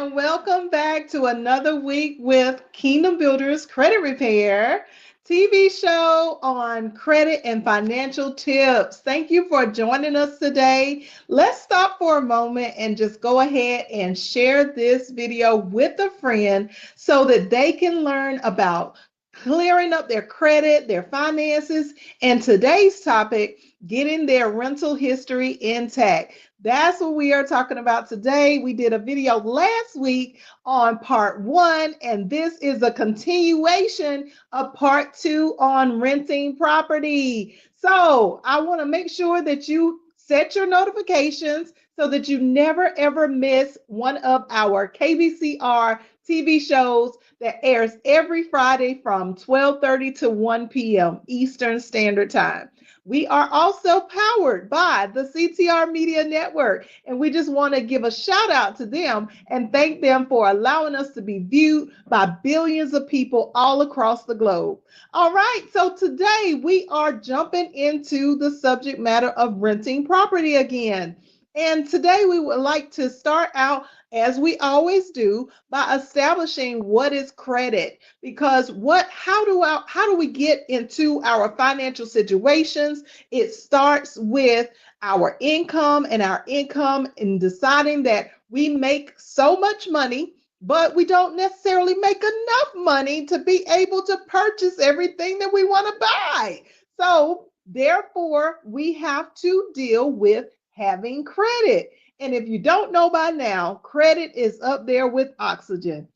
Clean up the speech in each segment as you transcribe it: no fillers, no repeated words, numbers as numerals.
and welcome back to another week with Kingdom Builders Credit Repair TV show on credit and financial tips. Thank you for joining us today. Let's stop for a moment and just go ahead and share this video with a friend so that they can learn about clearing up their credit, their finances, and today's topic, getting their rental history intact. That's what we are talking about today. We did a video last week on part 1, and this is a continuation of part 2 on renting property. So I want to make sure that you set your notifications so that you never ever miss one of our KBCR TV shows that airs every Friday from 12:30 to 1 p.m. Eastern Standard Time. We are also powered by the CTR Media Network, and we just want to give a shout out to them and thank them for allowing us to be viewed by billions of people all across the globe. All right, so today we are jumping into the subject matter of renting property again. And today we would like to start out, as we always do, by establishing what is credit. Because how do we get into our financial situations? It starts with our income and deciding that we make so much money, but we don't necessarily make enough money to be able to purchase everything that we want to buy. So therefore, we have to deal with having credit. And if you don't know by now, credit is up there with oxygen.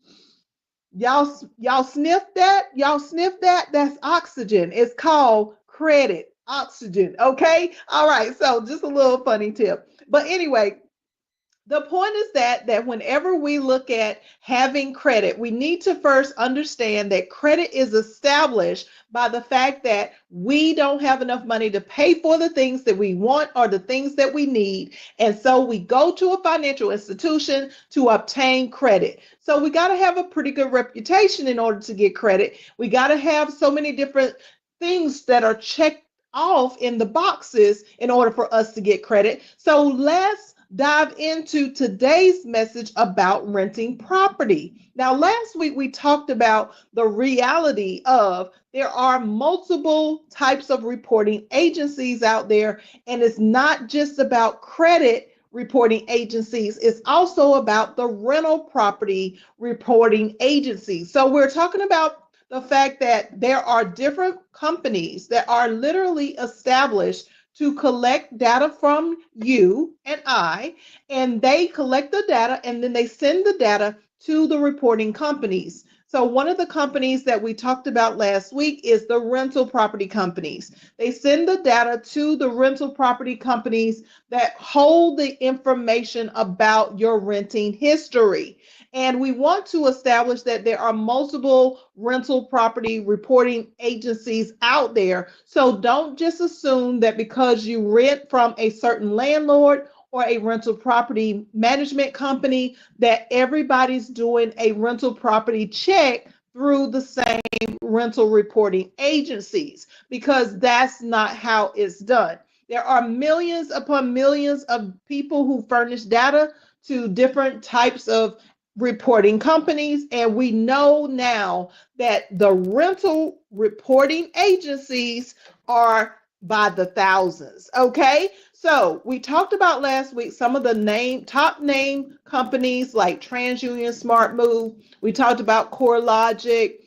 Y'all sniff that? Y'all sniff that? That's oxygen. It's called credit, oxygen. Okay. All right. So just a little funny tip. But anyway, the point is that whenever we look at having credit, we need to first understand that credit is established by the fact that we don't have enough money to pay for the things that we want or the things that we need. And so we go to a financial institution to obtain credit. So we got to have a pretty good reputation in order to get credit. We got to have so many different things that are checked off in the boxes in order for us to get credit. So let's dive into today's message about renting property. Now, last week we talked about the reality of there are multiple types of reporting agencies out there, and it's not just about credit reporting agencies, it's also about the rental property reporting agencies. So we're talking about the fact that there are different companies that are literally established to collect data from you and I, and they collect the data and then they send the data to the reporting companies. So one of the companies that we talked about last week is the rental property companies. They send the data to the rental property companies that hold the information about your renting history. And we want to establish that there are multiple rental property reporting agencies out there. So don't just assume that because you rent from a certain landlord or a rental property management company that everybody's doing a rental property check through the same rental reporting agencies, because that's not how it's done. There are millions upon millions of people who furnish data to different types of reporting companies, and we know now that the rental reporting agencies are by the thousands. Okay, so we talked about last week some of the top name companies like TransUnion, SmartMove. We talked about CoreLogic,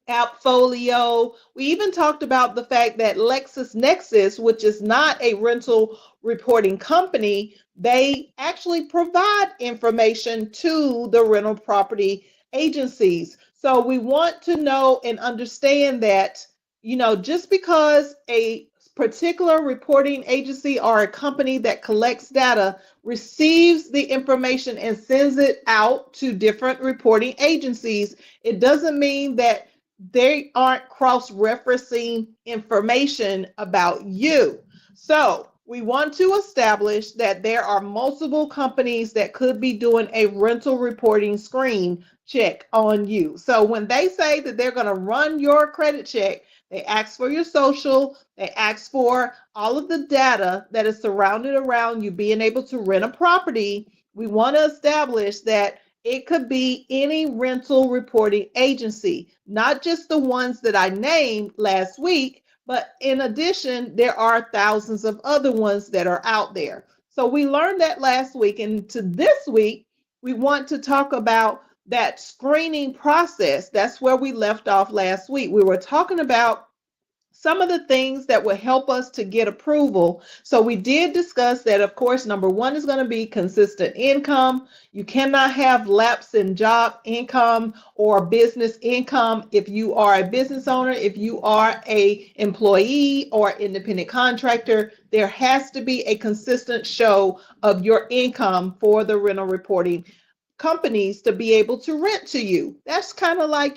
Appfolio. We even talked about the fact that LexisNexis, which is not a rental reporting company, they actually provide information to the rental property agencies. So we want to know and understand that, just because a particular reporting agency or a company that collects data receives the information and sends it out to different reporting agencies, it doesn't mean that they aren't cross-referencing information about you. So we want to establish that there are multiple companies that could be doing a rental reporting screen check on you. So when they say that they're going to run your credit check, they ask for your social, they ask for all of the data that is surrounded around you being able to rent a property. We want to establish that It could be any rental reporting agency, not just the ones that I named last week, but in addition, there are thousands of other ones that are out there. So we learned that last week, and to this week, we want to talk about that screening process. That's where we left off last week. We were talking about some of the things that will help us to get approval. So we did discuss that, of course, number one is going to be consistent income. You cannot have lapse in job income or business income if you are a business owner. If you are a employee or independent contractor, there has to be a consistent show of your income for the rental reporting companies to be able to rent to you. That's kind of like,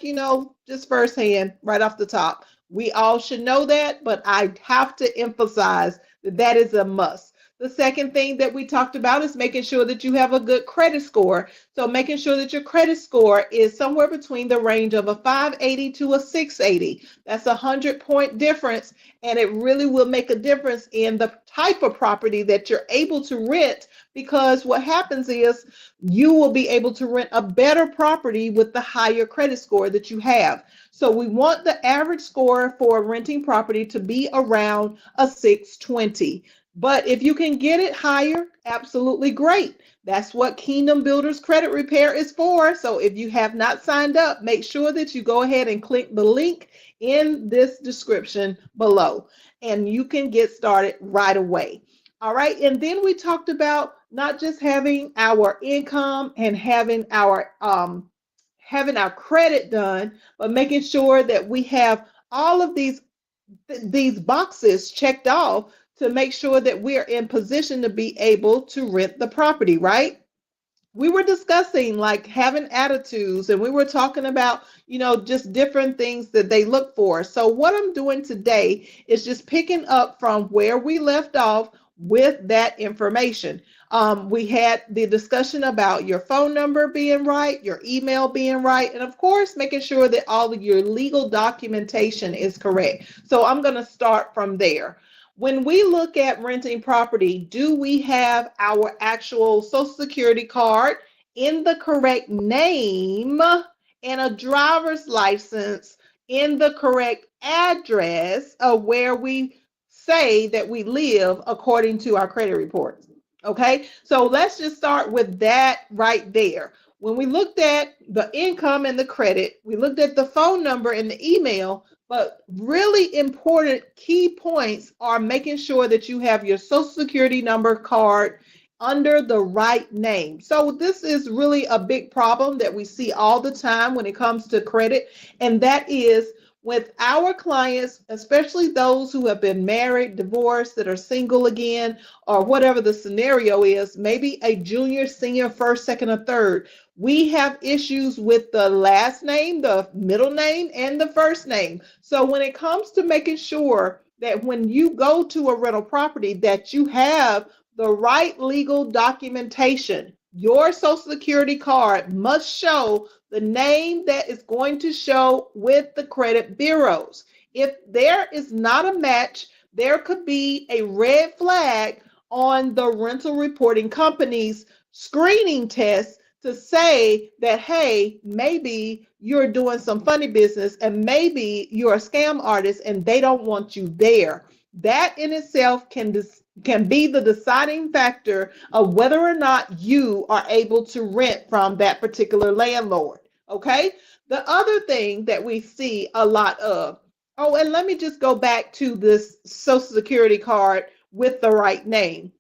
just firsthand right off the top. We all should know that, but I have to emphasize that that is a must. The second thing that we talked about is making sure that you have a good credit score. So making sure that your credit score is somewhere between the range of a 580 to a 680. That's a 100-point difference, and it really will make a difference in the type of property that you're able to rent, because what happens is you will be able to rent a better property with the higher credit score that you have. So we want the average score for renting property to be around a 620. But if you can get it higher, absolutely great. That's what Kingdom Builders Credit Repair is for. So if you have not signed up, make sure that you go ahead and click the link in this description below, and you can get started right away. All right. And then we talked about not just having our income and having our credit done, but making sure that we have all of these boxes checked off to make sure that we're in position to be able to rent the property, right? We were discussing like having attitudes, and we were talking about, just different things that they look for. So what I'm doing today is just picking up from where we left off with that information. We had the discussion about your phone number being right, your email being right, and of course, making sure that all of your legal documentation is correct. So I'm going to start from there. When we look at renting property, do we have our actual Social Security card in the correct name and a driver's license in the correct address of where we say that we live according to our credit reports? Okay, so let's just start with that right there. When we looked at the income and the credit, we looked at the phone number and the email, but really important key points are making sure that you have your Social Security number card under the right name. So this is really a big problem that we see all the time when it comes to credit, and that is with our clients, especially those who have been married, divorced, that are single again, or whatever the scenario is, maybe a junior, senior, first, second, or third. We have issues with the last name, the middle name, and the first name. So when it comes to making sure that when you go to a rental property that you have the right legal documentation, your Social Security card must show the name that is going to show with the credit bureaus. If there is not a match, there could be a red flag on the rental reporting company's screening test to say that, hey, maybe you're doing some funny business and maybe you're a scam artist and they don't want you there. That in itself can be the deciding factor of whether or not you are able to rent from that particular landlord. Okay. The other thing that we see a lot of, and let me just go back to this Social Security card with the right name.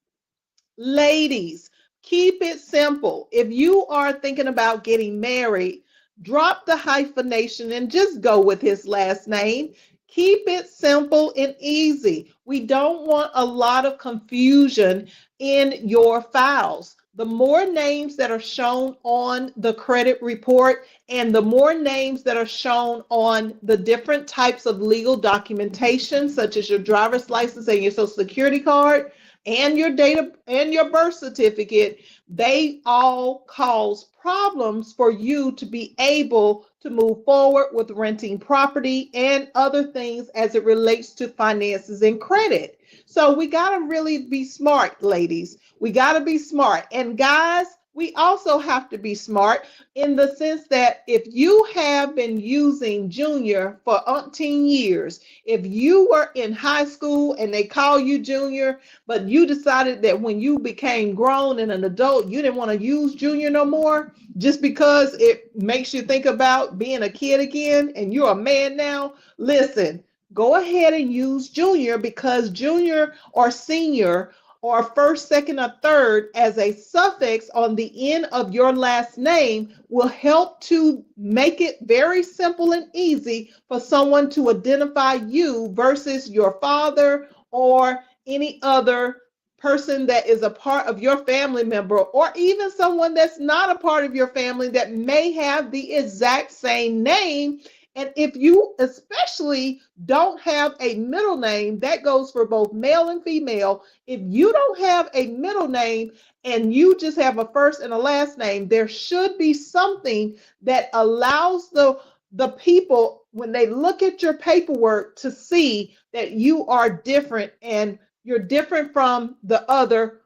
Ladies, keep it simple. If you are thinking about getting married, drop the hyphenation and just go with his last name. Keep it simple and easy. We don't want a lot of confusion in your files. The more names that are shown on the credit report and the more names that are shown on the different types of legal documentation, such as your driver's license and your Social Security card and your data and your birth certificate, they all cause problems for you to be able to move forward with renting property and other things as it relates to finances and credit. So we got to really be smart, ladies. We got to be smart. And guys, we also have to be smart in the sense that if you have been using junior for umpteen years, if you were in high school and they call you junior, but you decided that when you became grown and an adult, you didn't want to use junior no more, just because it makes you think about being a kid again and you're a man now, listen, go ahead and use junior, because junior or senior or first, second, or third as a suffix on the end of your last name will help to make it very simple and easy for someone to identify you versus your father or any other person that is a part of your family member, or even someone that's not a part of your family that may have the exact same name. And if you especially don't have a middle name, that goes for both male and female. If you don't have a middle name and you just have a first and a last name, there should be something that allows the people, when they look at your paperwork, to see that you are different and you're different from the other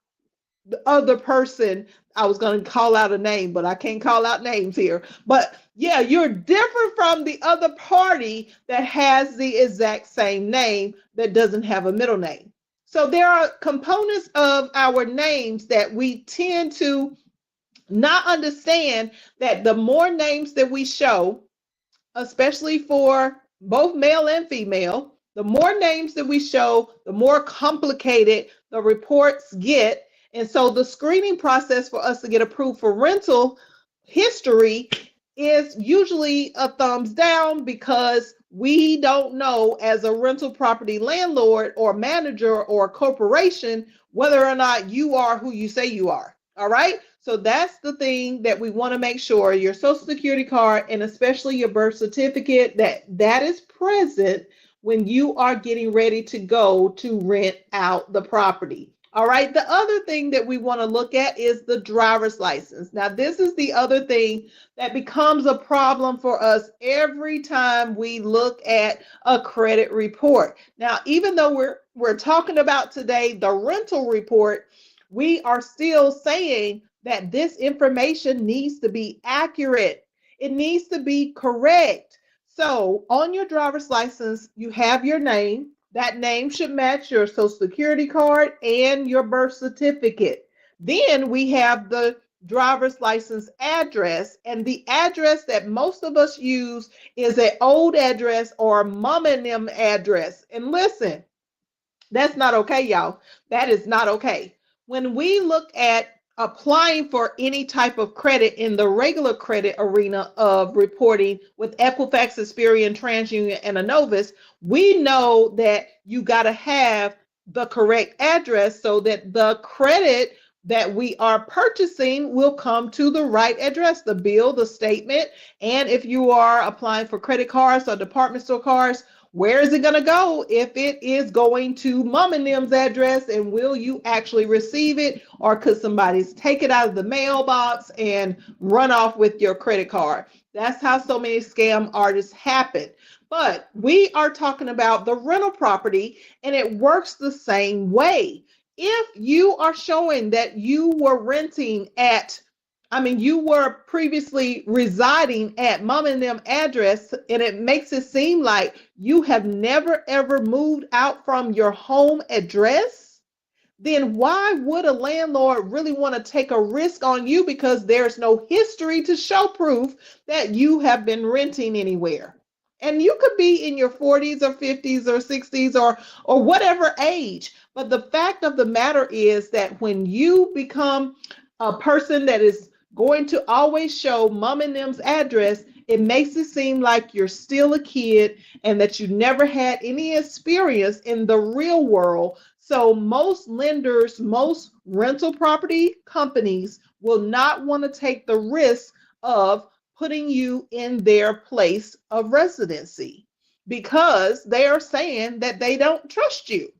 person. I was going to call out a name, but I can't call out names here. But yeah, you're different from the other party that has the exact same name that doesn't have a middle name. So there are components of our names that we tend to not understand, that the more names that we show, especially for both male and female, the more names that we show, the more complicated the reports get. And so the screening process for us to get approved for rental history is usually a thumbs down, because we don't know, as a rental property landlord or manager or corporation, whether or not you are who you say you are. All right. So that's the thing that we want to make sure your social security card, and especially your birth certificate, that is present when you are getting ready to go to rent out the property. All right. The other thing that we want to look at is the driver's license. Now, this is the other thing that becomes a problem for us every time we look at a credit report. Now, even though we're talking about today the rental report, we are still saying that this information needs to be accurate. It needs to be correct. So on your driver's license, you have your name. That name should match your social security card and your birth certificate. Then we have the driver's license address, and the address that most of us use is an old address or mom and them address. And listen, that's not okay, y'all. That is not okay. When we look at applying for any type of credit in the regular credit arena of reporting with Equifax, Experian, TransUnion, and Innovis, we know that you got to have the correct address so that the credit that we are purchasing will come to the right address, the bill, the statement. And if you are applying for credit cards or department store cards, where is it going to go? If it is going to mom and them's address, and will you actually receive it, or could somebody take it out of the mailbox and run off with your credit card? That's how so many scam artists happen. But we are talking about the rental property, and it works the same way. If you are showing that you were renting you were previously residing at mom and them address, and it makes it seem like you have never ever moved out from your home address, then why would a landlord really want to take a risk on you? Because there's no history to show proof that you have been renting anywhere. And you could be in your 40s or 50s or 60s or whatever age. But the fact of the matter is that when you become a person that is going to always show mom and them's address, it makes it seem like you're still a kid and that you never had any experience in the real world. So most lenders, most rental property companies will not want to take the risk of putting you in their place of residency, because they are saying that they don't trust you.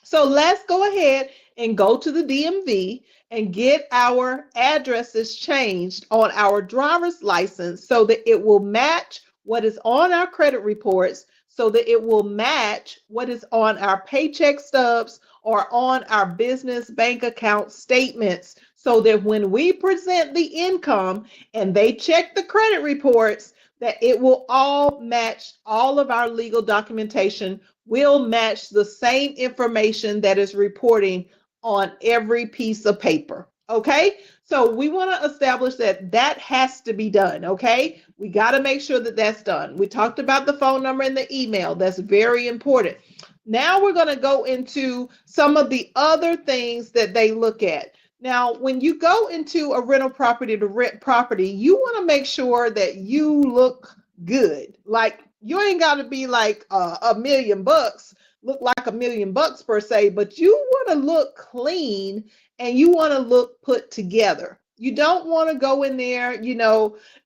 So let's go ahead and go to the DMV and get our addresses changed on our driver's license so that it will match what is on our credit reports, so that it will match what is on our paycheck stubs or on our business bank account statements, so that when we present the income and they check the credit reports, that it will all match. All of our legal documentation will match the same information that is reporting on every piece of paper. Okay, so we want to establish that that has to be done. Okay, we got to make sure that that's done. We talked about the phone number and the email. That's very important. Now we're going to go into some of the other things that they look at. Now, when you go into a rental property to rent property, you want to make sure that you look good. Like, you ain't got to be like $1 million, look like $1 million per se, but you want to look clean and you want to look put together. You don't want to go in there,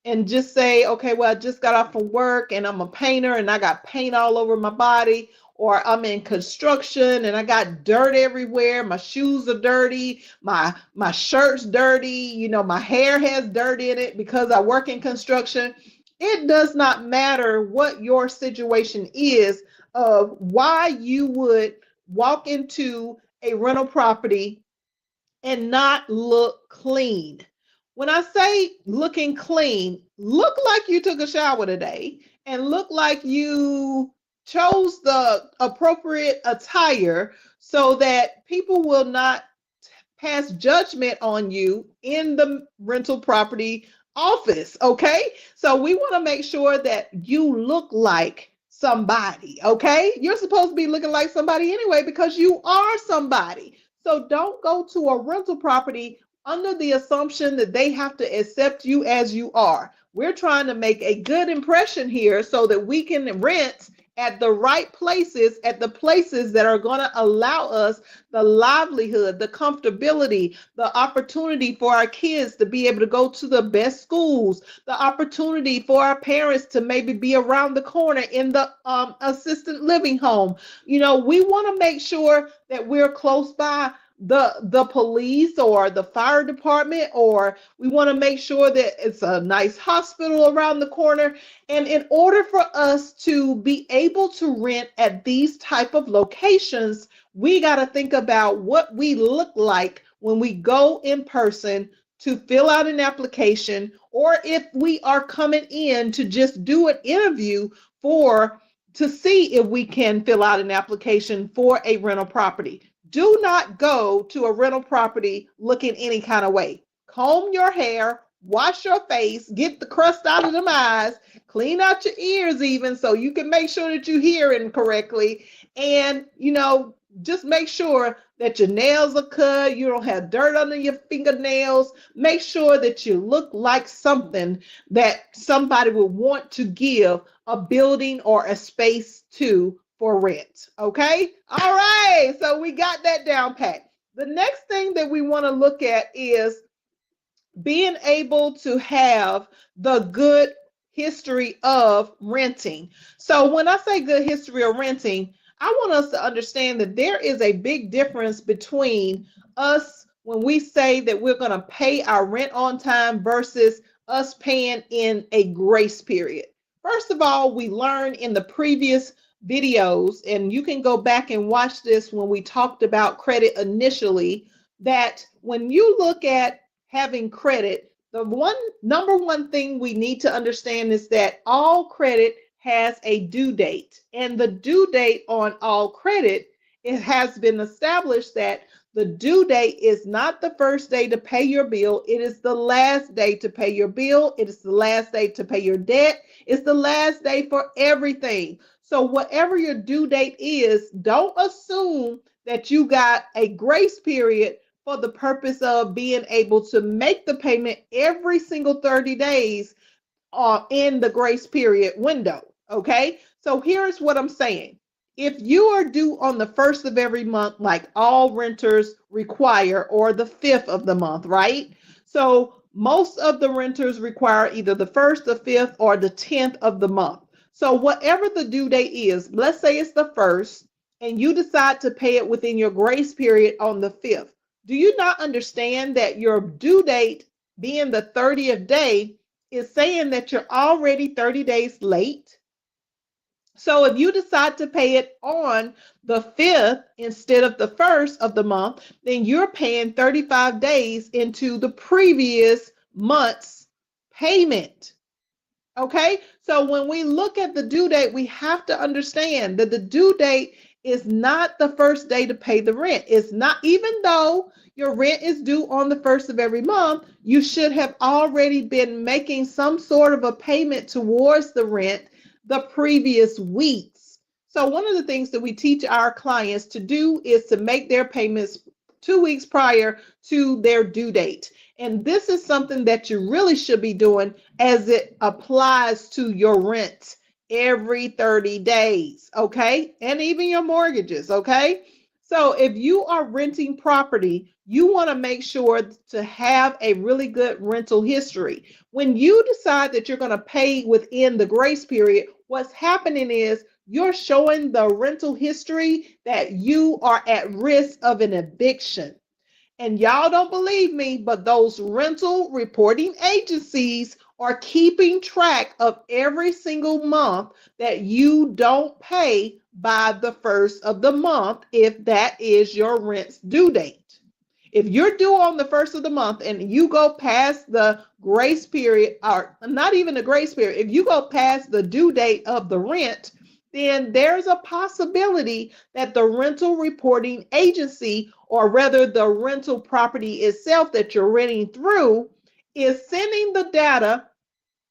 and just say, okay, well, I just got off from work and I'm a painter and I got paint all over my body, or I'm in construction and I got dirt everywhere. My shoes are dirty. My shirt's dirty. My hair has dirt in it because I work in construction. It does not matter what your situation is of why you would walk into a rental property and not look clean. When I say looking clean, look like you took a shower today and look like you chose the appropriate attire so that people will not pass judgment on you in the rental property office. Okay, so we want to make sure that you look like somebody. Okay, you're supposed to be looking like somebody anyway because you are somebody. So don't go to a rental property under the assumption that they have to accept you as you are. We're trying to make a good impression here so that we can rent at the right places, at the places that are going to allow us the livelihood, the comfortability, the opportunity for our kids to be able to go to the best schools, the opportunity for our parents to maybe be around the corner in the assisted living home. We want to make sure that we're close by the police or the fire department, or we want to make sure that it's a nice hospital around the corner. And in order for us to be able to rent at these type of locations, we got to think about what we look like when we go in person to fill out an application, or if we are coming in to just do an interview to see if we can fill out an application for a rental property. Do not go to a rental property looking any kind of way. Comb your hair, wash your face, get the crust out of them eyes, clean out your ears even so you can make sure that you're hearing correctly. And, just make sure that your nails are cut, you don't have dirt under your fingernails. Make sure that you look like something that somebody would want to give a building or a space to for rent. Okay. All right. So we got that down pat. The next thing that we want to look at is being able to have the good history of renting. So when I say good history of renting, I want us to understand that there is a big difference between us when we say that we're going to pay our rent on time versus us paying in a grace period. First of all, we learned in the previous videos, and you can go back and watch this when we talked about credit initially, that when you look at having credit, the number one thing we need to understand is that all credit has a due date, and the due date on all credit, it has been established that the due date is not the first day to pay your bill. It is the last day to pay your bill. It is the last day to pay your debt. It's the last day for everything. So whatever your due date is, don't assume that you got a grace period for the purpose of being able to make the payment every single 30 days in the grace period window. Okay, so here's what I'm saying. If you are due on the 1st of every month, like all renters require, or the 5th of the month, right? So most of the renters require either the 1st, the 5th, or the 10th of the month. So whatever the due date is, let's say it's the 1st, and you decide to pay it within your grace period on the 5th. Do you not understand that your due date being the 30th day is saying that you're already 30 days late? So if you decide to pay it on the 5th instead of the 1st of the month, then you're paying 35 days into the previous month's payment. Okay, so when we look at the due date, we have to understand that the due date is not the first day to pay the rent. It's not, even though your rent is due on the 1st of every month, you should have already been making some sort of a payment towards the rent the previous weeks. So one of the things that we teach our clients to do is to make their payments 2 weeks prior to their due date. And this is something that you really should be doing as it applies to your rent every 30 days, okay? And even your mortgages, okay? So if you are renting property, you want to make sure to have a really good rental history. When you decide that you're going to pay within the grace period, what's happening is you're showing the rental history that you are at risk of an eviction. And y'all don't believe me, but those rental reporting agencies are keeping track of every single month that you don't pay by the 1st of the month, if that is your rent's due date. If you're due on the 1st of the month and you go past the grace period, or not even the grace period, if you go past the due date of the rent, then there's a possibility that the rental reporting agency, or rather the rental property itself that you're renting through, is sending the data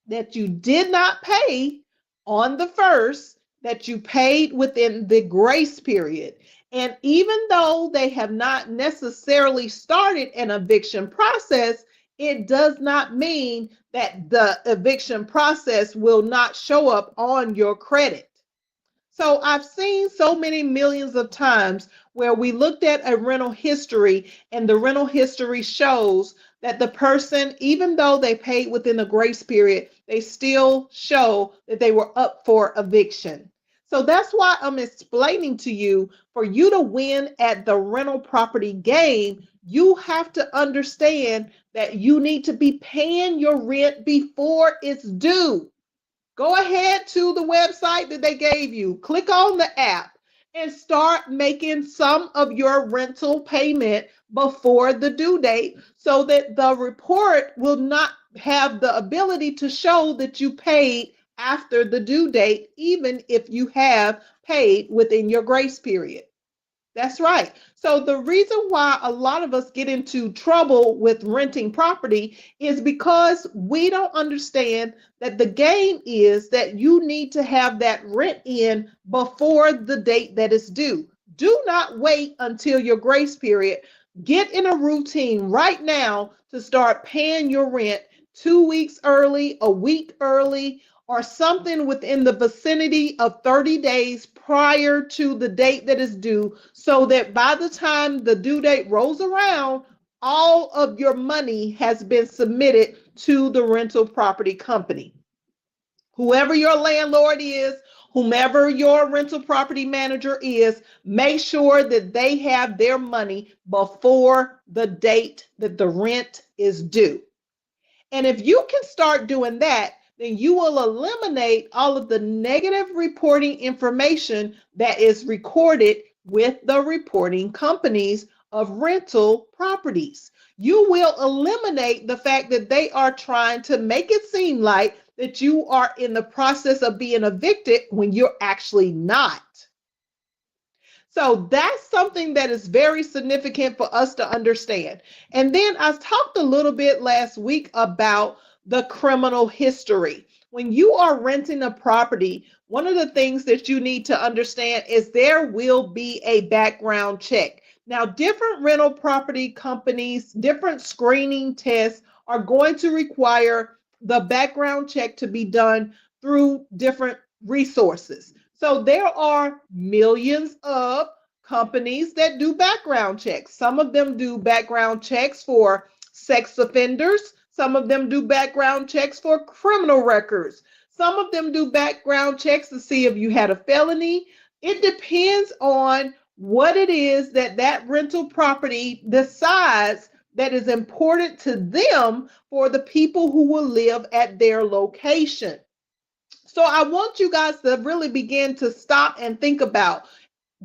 that you did not pay on the 1st, that you paid within the grace period. And even though they have not necessarily started an eviction process, it does not mean that the eviction process will not show up on your credit. So I've seen so many millions of times where we looked at a rental history and the rental history shows that the person, even though they paid within the grace period, they still show that they were up for eviction. So that's why I'm explaining to you, for you to win at the rental property game, you have to understand that you need to be paying your rent before it's due. Go ahead to the website that they gave you, click on the app, and start making some of your rental payment before the due date so that the report will not have the ability to show that you paid after the due date, even if you have paid within your grace period. That's right. So the reason why a lot of us get into trouble with renting property is because we don't understand that the game is that you need to have that rent in before the date that is due. Do not wait until your grace period. Get in a routine right now to start paying your rent 2 weeks early, a week early, or something within the vicinity of 30 days prior to the date that is due, so that by the time the due date rolls around, all of your money has been submitted to the rental property company. Whoever your landlord is, whomever your rental property manager is, make sure that they have their money before the date that the rent is due. And if you can start doing that, then you will eliminate all of the negative reporting information that is recorded with the reporting companies of rental properties. You will eliminate the fact that they are trying to make it seem like that you are in the process of being evicted when you're actually not. So that's something that is very significant for us to understand. And then I talked a little bit last week about the criminal history. When you are renting a property, one of the things that you need to understand is there will be a background check. Now, different rental property companies, different screening tests are going to require the background check to be done through different resources. So there are millions of companies that do background checks. Some of them do background checks for sex offenders. Some of them do background checks for criminal records. Some of them do background checks to see if you had a felony. It depends on what it is that that rental property decides that is important to them for the people who will live at their location. So I want you guys to really begin to stop and think about,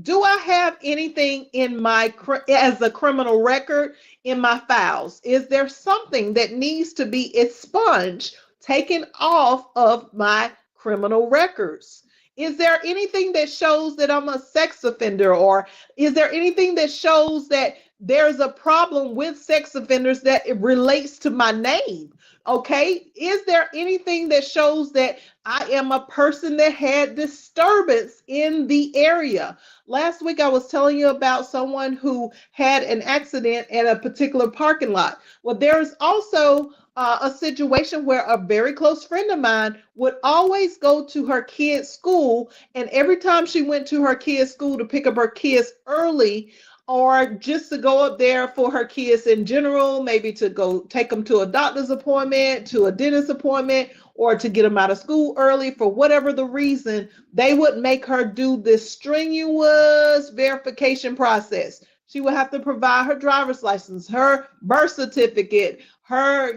do I have anything in my as a criminal record in my files? Is there something that needs to be expunged, taken off of my criminal records? Is there anything that shows that I'm a sex offender, or is there anything that shows that there's a problem with sex offenders that it relates to my name? Okay, is there anything that shows that I am a person that had disturbance in the area? Last week, I was telling you about someone who had an accident at a particular parking lot. Well, there's also a situation where a very close friend of mine would always go to her kids' school, and every time she went to her kids' school to pick up her kids early, or just to go up there for her kids in general, maybe to go take them to a doctor's appointment, to a dentist appointment, or to get them out of school early, for whatever the reason, they would make her do this strenuous verification process. She would have to provide her driver's license, her birth certificate, her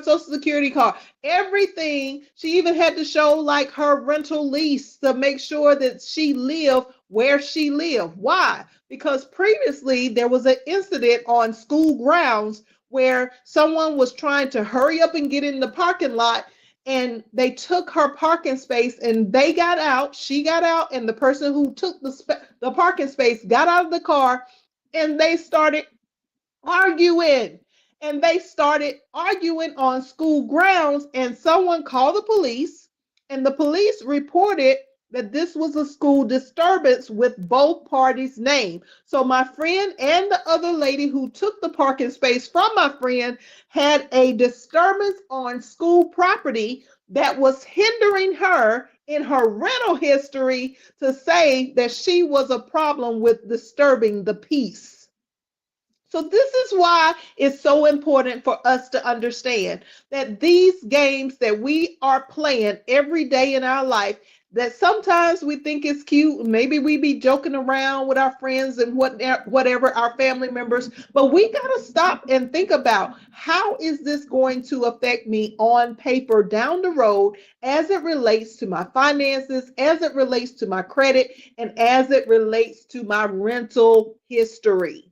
social security card, everything. She even had to show like her rental lease to make sure that she lived where she lived. Why? Because previously there was an incident on school grounds where someone was trying to hurry up and get in the parking lot, and they took her parking space, and they got out, she got out, and the person who took the parking space got out of the car, and they started arguing. And they started arguing on school grounds, and someone called the police, and the police reported that this was a school disturbance with both parties' name. So my friend and the other lady who took the parking space from my friend had a disturbance on school property that was hindering her in her rental history to say that she was a problem with disturbing the peace. So this is why it's so important for us to understand that these games that we are playing every day in our life, that sometimes we think it's cute, maybe we be joking around with our friends and whatever, our family members, but we got to stop and think about, how is this going to affect me on paper down the road as it relates to my finances, as it relates to my credit, and as it relates to my rental history.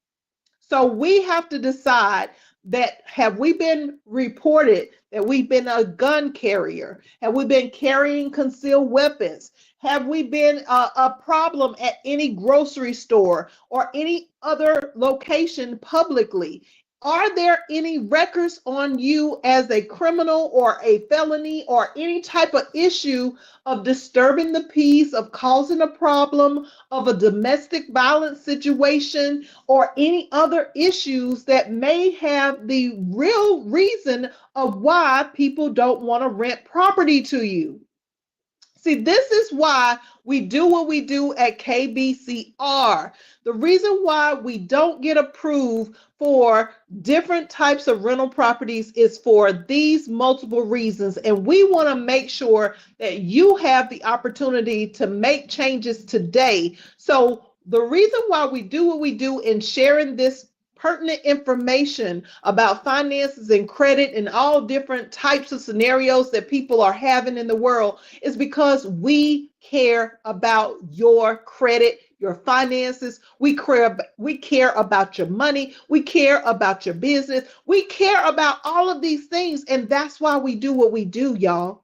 So we have to decide that, have we been reported that we've been a gun carrier? Have we been carrying concealed weapons? Have we been a problem at any grocery store or any other location publicly? Are there any records on you as a criminal or a felony or any type of issue of disturbing the peace, of causing a problem, of a domestic violence situation, or any other issues that may have the real reason of why people don't want to rent property to you? See, this is why we do what we do at KBCR. The reason why we don't get approved for different types of rental properties is for these multiple reasons. And we want to make sure that you have the opportunity to make changes today. So the reason why we do what we do in sharing this pertinent information about finances and credit and all different types of scenarios that people are having in the world is because we care about your credit, your finances. We care about your money. We care about your business. We care about all of these things. And that's why we do what we do, y'all.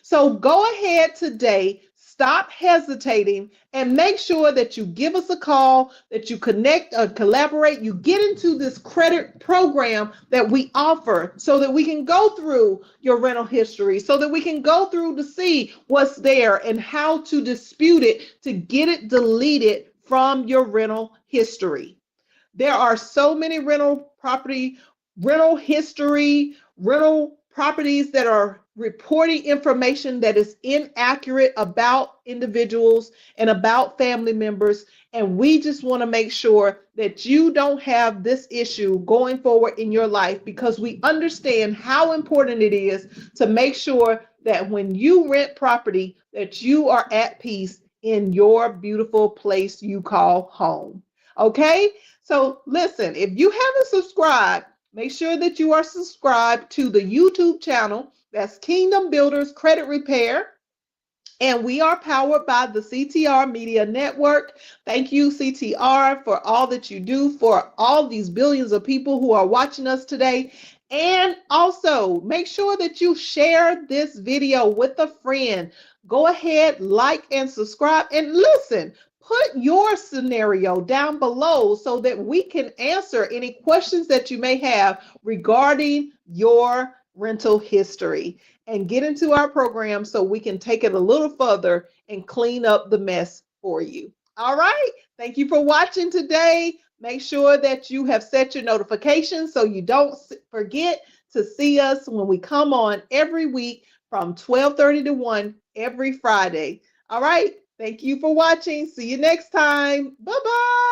So go ahead today. Stop hesitating and make sure that you give us a call, that you connect or collaborate, you get into this credit program that we offer so that we can go through your rental history, so that we can go through to see what's there and how to dispute it to get it deleted from your rental history. There are so many rental properties that are reporting information that is inaccurate about individuals and about family members. And we just want to make sure that you don't have this issue going forward in your life, because we understand how important it is to make sure that when you rent property, that you are at peace in your beautiful place you call home. Okay? So listen, if you haven't subscribed, make sure that you are subscribed to the YouTube channel. That's Kingdom Builders Credit Repair. And we are powered by the CTR Media Network. Thank you, CTR, for all that you do for all these billions of people who are watching us today. And also, make sure that you share this video with a friend. Go ahead, like and subscribe. And listen, put your scenario down below so that we can answer any questions that you may have regarding your rental history, and get into our program so we can take it a little further and clean up the mess for you. All right. Thank you for watching today. Make sure that you have set your notifications so you don't forget to see us when we come on every week from 12:30 to 1 every Friday. All right. Thank you for watching. See you next time. Bye-bye.